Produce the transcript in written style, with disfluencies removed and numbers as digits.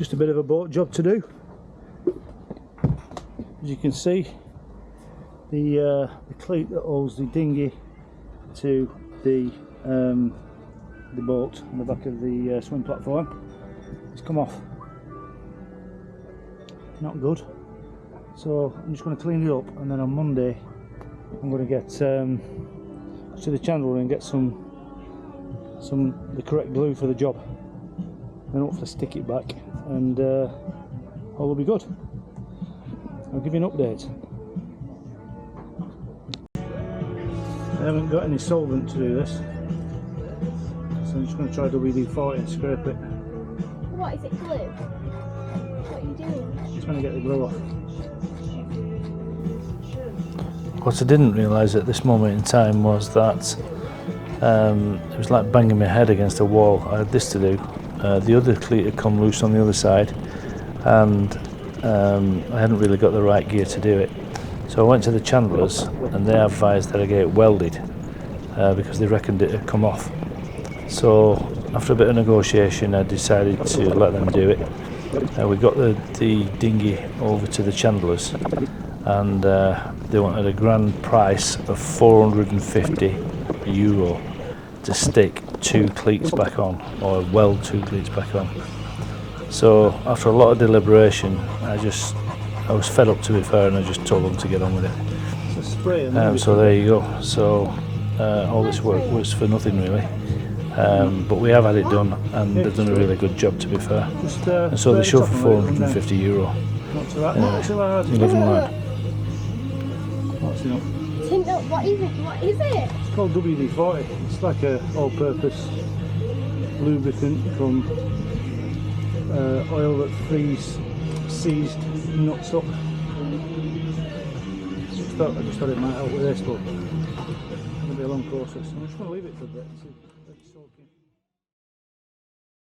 just a bit of a boat job to do. As you can see, the cleat that holds the dinghy to the boat on the back of the swim platform has come off. Not good. So I'm just going to clean it up, and then on Monday I'm going to get to the chandlery and get the correct glue for the job, and hopefully stick it back, and all will be good. I'll give you an update. I haven't got any solvent to do this, so I'm just going to try WD-40 and scrape it. What is it, glue? What are you doing? Just trying to get the glue off. What I didn't realise at this moment in time was that it was like banging my head against a wall. I had this to do. The other cleat had come loose on the other side, and I hadn't really got the right gear to do it. So I went to the chandlers, and they advised that I get it welded because they reckoned it had come off. So after a bit of negotiation, I decided to let them do it. We got the dinghy over to the chandlers, and they wanted a grand price of €450 to stick 2 cleats back on, or weld 2 cleats back on. So after a lot of deliberation, I was fed up, to be fair, and I just told them to get on with it. So there you go. So all this work was for nothing really, but we have had it done, and they've done a really good job, to be fair. And so they show for €450. Not too hard. You live and learn. What is it? What is it? It's called WD-40. It's like a all-purpose lubricant from oil that frees seized nuts up. I just thought it might help with this, but it'll be a long process. I'm just going to leave it for a bit and see if it's soaking.